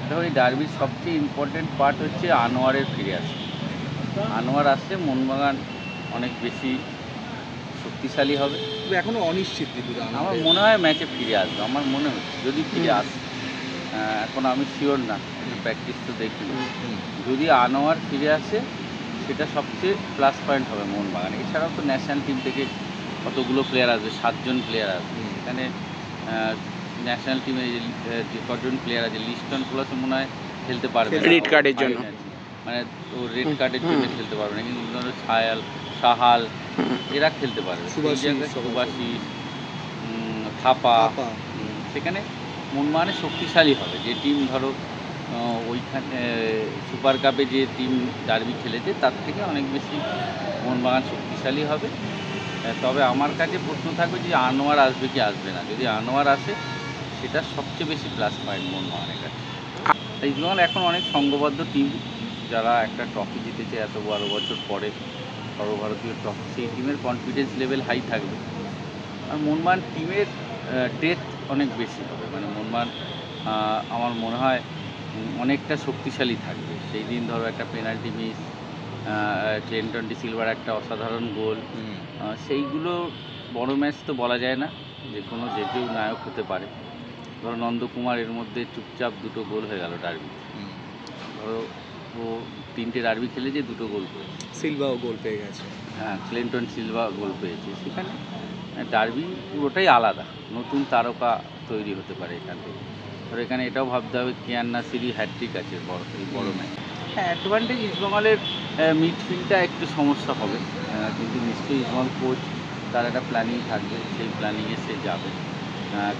দেখো এই ডার্বির সবচেয়ে ইম্পর্টেন্ট পার্ট হচ্ছে আনোয়ারের ফিরে আসা। আনোয়ার আসলে মোহনবাগান অনেক বেশি শক্তিশালী হবে। তবে এখনো অনিশ্চিত ত্রিপুরা আমার মনে হয় ম্যাচে ফিরে আসবে, আমার মনে হচ্ছে যদি ফিরে আসে। এখন আমি শিওর না, প্র্যাকটিস তো দেখিনি। যদি আনোয়ার ফিরে আসে সেটা সবচেয়ে প্লাস পয়েন্ট হবে মোহনবাগান। এছাড়াও তো ন্যাশনাল টিম থেকে কতগুলো প্লেয়ার আসবে, 7জন প্লেয়ার আসবে। সেখানে ন্যাশনাল টিমে যে কজন প্লেয়ার আছে, লিস্টন প্লাস মনে হয় খেলতে পারবে না রেড কার্ডের জন্য, মানে ও রেড কার্ডের জন্য খেলতে পারবে না, কিন্তু ধরো সাহাল এরা খেলতে পারবে। সুভাষিস, থাপা, সেখানে মোহনবাগানের শক্তিশালী হবে। যে টিম ধরো ওইখানে সুপার কাপে যে টিম ডার্বি খেলেছে তার থেকে অনেক বেশি মোহনবাগান শক্তিশালী হবে। তবে আমার কাছে প্রশ্ন থাকবে যে আনোয়ার আসবে কি আসবে না। যদি আনোয়ার আসে সেটা সবচেয়ে বেশি প্লাস পয়েন্ট মোহনবাগানের কাছে। ইস্টবেঙ্গল এখন অনেক সংঘবদ্ধ টিম, যারা একটা ট্রফি জিতেছে এত 12 বছর পরে, সর্বভারতীয় ট্রফি। সেই টিমের কনফিডেন্স লেভেল হাই থাকবে। আর মোহনবাগান টিমের ডেথ অনেক বেশি হবে, মানে মোহনবাগান আমার মনে হয় অনেকটা শক্তিশালী থাকবে। সেই দিন ধরো একটা penalty miss, Clinton D silver একটা অসাধারণ গোল, সেইগুলো বড় ম্যাচ তো বলা যায় না, যে কেউ নায়ক হতে পারে। ধরো নন্দকুমার এর মধ্যে চুপচাপ 2টো গোল হয়ে গেল ডার্বি। ধরো ও 3টে ডার্বি খেলেছে, 2টো গোল করেছে। সিলভাও গোল পেয়ে গেছে। হ্যাঁ, ক্লিন্টন সিলভা গোল পেয়েছে। সেখানে ডার্বি পুরোটাই আলাদা, নতুন তারকা তৈরি হতে পারে এখান থেকে। ধরো এখানে এটাও ভাবতে হবে কিয়ান নাসিরি হ্যাট্রিক আছে বড় ম্যাচ। হ্যাঁ, অ্যাডভান্টেজ ইস্টবেঙ্গলের মিডফিল্ডটা একটু সমস্যা হবে, কিন্তু নিশ্চয়ই ইস্টবেঙ্গল কোচ তার একটা প্ল্যানিং থাকবে, সেই প্ল্যানিংয়ে সে যাবে।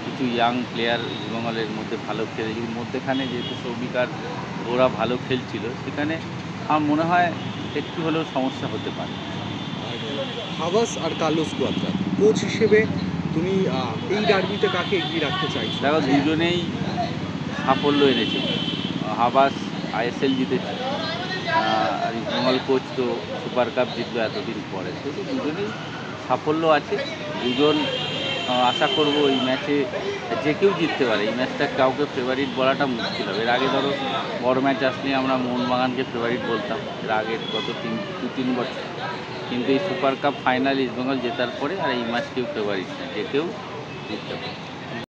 কিছু ইয়াং প্লেয়ার ইস্টবেঙ্গলের মধ্যে ভালো খেলেছে, মধ্যেখানে যেহেতু সৌভিক আর ওরা ভালো খেলছিল, সেখানে আমার মনে হয় একটু হলেও সমস্যা হতে পারে। হাভাস আর কার্লোস কোয়াদ্রা কোচ হিসেবে তুমি এই ডার্বিতে কাকে এগিয়ে রাখতে চাইছো? দেখো দুজনেই সাফল্য এনেছে। হাভাস আইএসএল জিতেছে, আর ইস্টবেঙ্গল কোচ তো সুপার কাপ জিতলো এতদিন পরে। তো দুজনেই সাফল্য আছে। দুজন আশা করব এই ম্যাচে যে কেউ জিততে পারে। এই ম্যাচটা কাউকে ফেভারিট বলাটা মুশকিল হবে। এর আগে ধরো বড় ম্যাচ আসলে আমরা মোহনবাগানকে ফেভারিট বলতাম, এর আগের গত 2-3 বছর। কিন্তু এই সুপার কাপ ফাইনাল ইস্টবেঙ্গল জেতার পরে আর এই ম্যাচ কেউ ফেভারিট না, যে কেউ জিততে পারে।